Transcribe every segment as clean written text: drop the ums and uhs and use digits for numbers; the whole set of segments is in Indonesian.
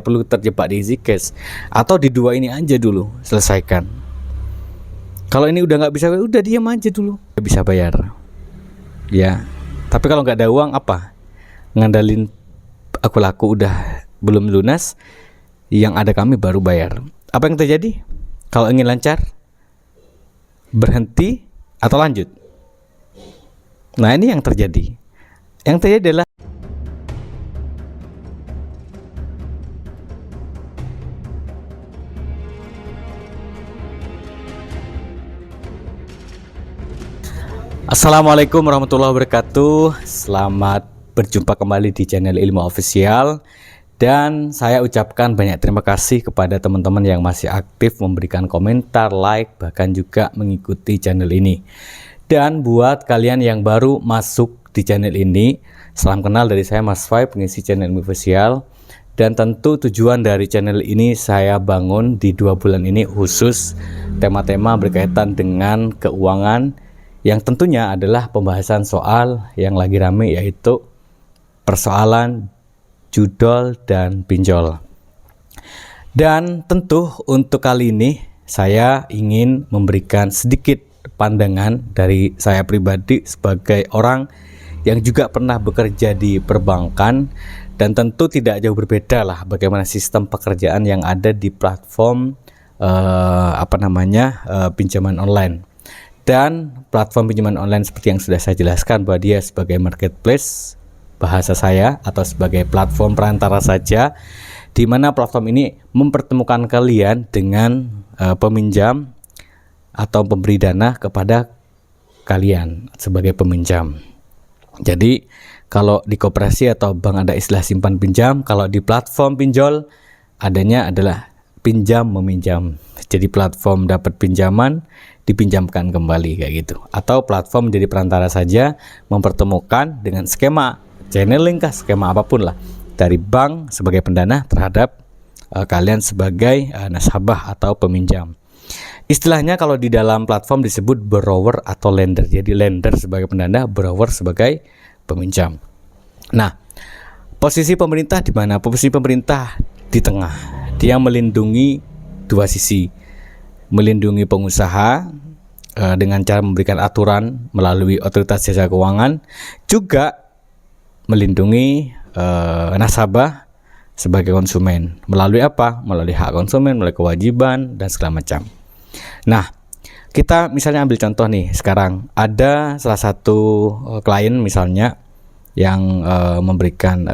perlu terjebak di easy cash, atau di dua ini aja dulu selesaikan. Kalau ini udah nggak bisa, udah diam aja dulu, nggak bisa bayar ya. Tapi kalau nggak ada uang apa, ngandalin aku laku udah belum lunas, yang ada kami baru bayar. Apa yang terjadi kalau ingin lancar? Berhenti atau lanjut? Nah, ini yang terjadi. Yang terjadi adalah Assalamualaikum warahmatullahi wabarakatuh. Selamat berjumpa kembali di channel Ilmu Official. Dan saya ucapkan banyak terima kasih kepada teman-teman yang masih aktif memberikan komentar, like, bahkan juga mengikuti channel ini. Dan buat kalian yang baru masuk di channel ini, salam kenal dari saya Mas Fai, pengisi channel Ilmu Official. Dan tentu tujuan dari channel ini saya bangun di 2 bulan ini khusus tema-tema berkaitan dengan keuangan, yang tentunya adalah pembahasan soal yang lagi rame, yaitu persoalan judol dan pinjol. Dan tentu untuk kali ini saya ingin memberikan sedikit pandangan dari saya pribadi sebagai orang yang juga pernah bekerja di perbankan, dan tentu tidak jauh berbeda lah bagaimana sistem pekerjaan yang ada di platform pinjaman online. Dan platform pinjaman online seperti yang sudah saya jelaskan bahwa dia sebagai marketplace bahasa saya, atau sebagai platform perantara saja, di mana platform ini mempertemukan kalian dengan peminjam atau pemberi dana kepada kalian sebagai peminjam. Jadi kalau di koperasi atau bank ada istilah simpan pinjam, kalau di platform pinjol adanya adalah pinjam meminjam. Jadi platform dapat pinjaman, dipinjamkan kembali kayak gitu. Atau platform jadi perantara saja, mempertemukan dengan skema channeling kah, skema apapun lah, dari bank sebagai pendana terhadap kalian sebagai nasabah atau peminjam. Istilahnya kalau di dalam platform disebut borrower atau lender. Jadi lender sebagai pendana, borrower sebagai peminjam. Nah, posisi pemerintah di mana? Posisi pemerintah di tengah. Dia melindungi dua sisi. Melindungi pengusaha dengan cara memberikan aturan melalui otoritas jasa keuangan, juga melindungi nasabah sebagai konsumen melalui apa? Melalui hak konsumen, melalui kewajiban dan segala macam. Nah, kita misalnya ambil contoh nih, sekarang ada salah satu klien misalnya yang memberikan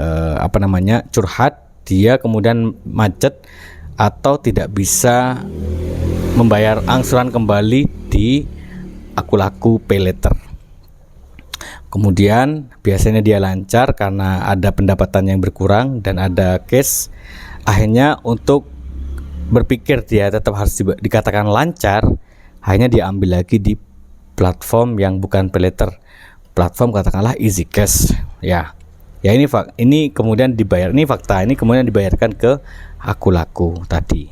curhat, dia kemudian macet atau tidak bisa membayar angsuran kembali di aku laku pay letter. Kemudian biasanya dia lancar karena ada pendapatan yang berkurang dan ada cash. Akhirnya untuk berpikir dia tetap harus dikatakan lancar, hanya diambil lagi di platform yang bukan pay letter, platform katakanlah easy cash ya. Ya ini kemudian dibayar, ini fakta, ini kemudian dibayarkan ke aku laku tadi.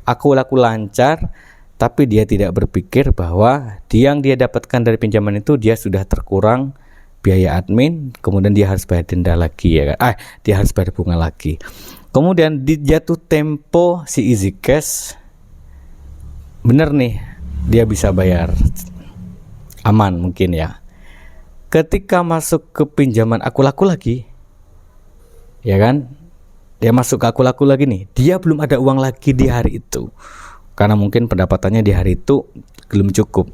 Aku laku lancar, tapi dia tidak berpikir bahwa yang dia dapatkan dari pinjaman itu dia sudah terkurang biaya admin, kemudian dia harus bayar denda lagi ya kan? Dia harus bayar bunga lagi. Kemudian di jatuh tempo si easy cash, bener nih dia bisa bayar aman mungkin ya. Ketika masuk ke pinjaman aku laku lagi, ya kan? Dia masuk ke aku laku lagi nih, dia belum ada uang lagi di hari itu, karena mungkin pendapatannya di hari itu belum cukup.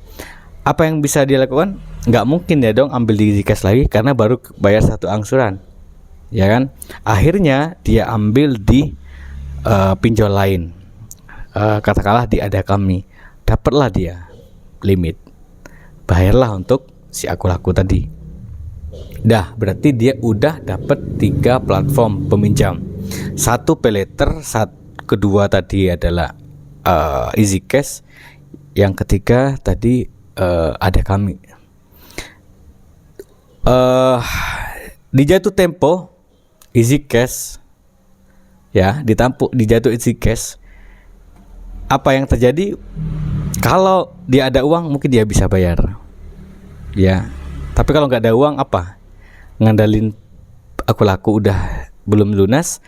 Apa yang bisa dia lakukan? Nggak mungkin ya dong ambil di cash lagi, karena baru bayar satu angsuran, ya kan? Akhirnya dia ambil di pinjol lain, katakanlah di ada kami, dapatlah dia limit, bayarlah untuk si aku laku tadi. Dah berarti dia udah dapat 3 platform peminjam, satu pay letter, kedua tadi adalah easy cash, yang ketiga tadi ada kami. Di jatuh tempo easy cash ya, di jatuh easy cash, apa yang terjadi? Kalau dia ada uang mungkin dia bisa bayar ya, tapi kalau nggak ada uang apa? Ngandalin aku laku udah belum lunas,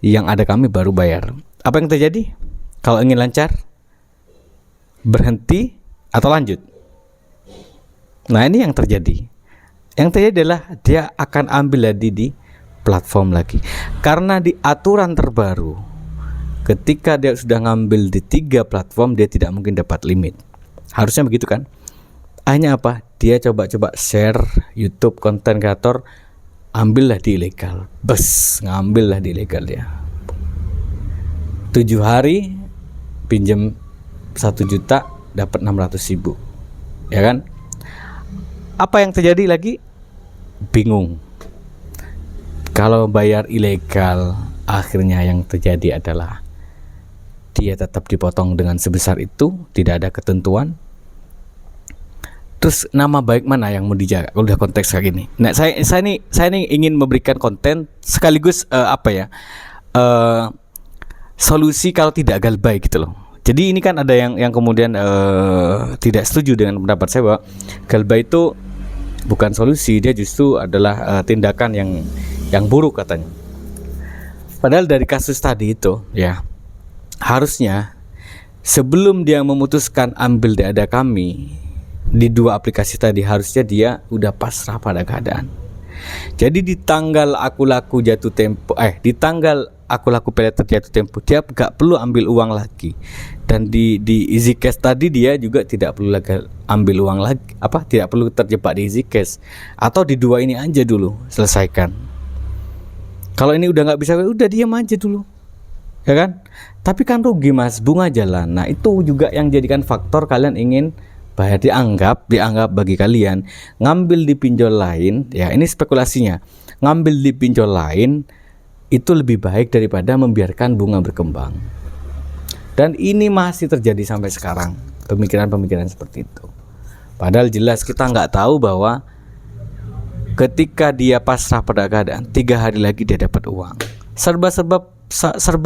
yang ada kami baru bayar. Apa yang terjadi? Kalau ingin lancar, berhenti atau lanjut? Nah, ini yang terjadi. Yang terjadi adalah dia akan ambil lagi di platform lagi. Karena di aturan terbaru, ketika dia sudah ngambil di 3 platform, dia tidak mungkin dapat limit. Harusnya begitu kan? Hanya apa? Dia coba-coba share YouTube konten kreator, ambillah di ilegal. Ngambillah di ilegal dia. 7 hari pinjam 1 juta dapat 600.000. Ya kan? Apa yang terjadi lagi? Bingung. Kalau bayar ilegal, akhirnya yang terjadi adalah dia tetap dipotong dengan sebesar itu, tidak ada ketentuan. Terus nama baik mana yang mau dijaga kalau udah konteks kayak gini? Nah, saya ini ingin memberikan konten sekaligus solusi kalau tidak galbay gitu loh. Jadi ini kan ada yang kemudian tidak setuju dengan pendapat saya bahwa galbay itu bukan solusi, dia justru adalah tindakan yang buruk katanya. Padahal dari kasus tadi itu ya, harusnya sebelum dia memutuskan ambil dada kami di 2 aplikasi tadi, harusnya dia udah pasrah pada keadaan. Jadi di tanggal aku laku jatuh tempo, di tanggal aku laku pay letter jatuh tempo, dia gak perlu ambil uang lagi. Dan di easy cash tadi dia juga tidak perlu lagi ambil uang lagi, tidak perlu terjebak di easy cash. Atau di 2 ini aja dulu selesaikan. Kalau ini udah nggak bisa, udah diam aja dulu, ya kan? Tapi kan rugi mas, bunga jalan. Nah itu juga yang jadikan faktor kalian ingin bayar. Dianggap bagi kalian ngambil di pinjol lain, ya ini spekulasinya, ngambil di pinjol lain itu lebih baik daripada membiarkan bunga berkembang. Dan ini masih terjadi sampai sekarang, pemikiran-pemikiran seperti itu. Padahal jelas kita nggak tahu bahwa ketika dia pasrah pada keadaan, 3 hari lagi dia dapat uang. Serba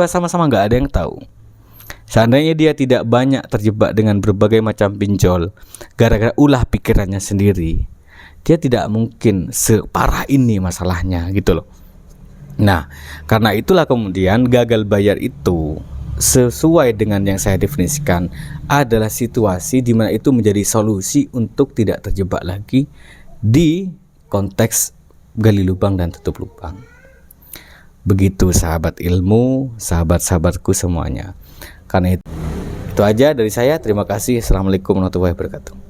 sama-sama nggak ada yang tahu. Seandainya dia tidak banyak terjebak dengan berbagai macam pinjol, gara-gara ulah pikirannya sendiri, dia tidak mungkin separah ini masalahnya gitu loh. Nah, karena itulah kemudian gagal bayar itu sesuai dengan yang saya definisikan adalah situasi di mana itu menjadi solusi untuk tidak terjebak lagi di konteks gali lubang dan tutup lubang. Begitu sahabat ilmu, sahabat-sahabatku semuanya. Karena itu aja dari saya. Terima kasih. Assalamualaikum warahmatullahi wabarakatuh.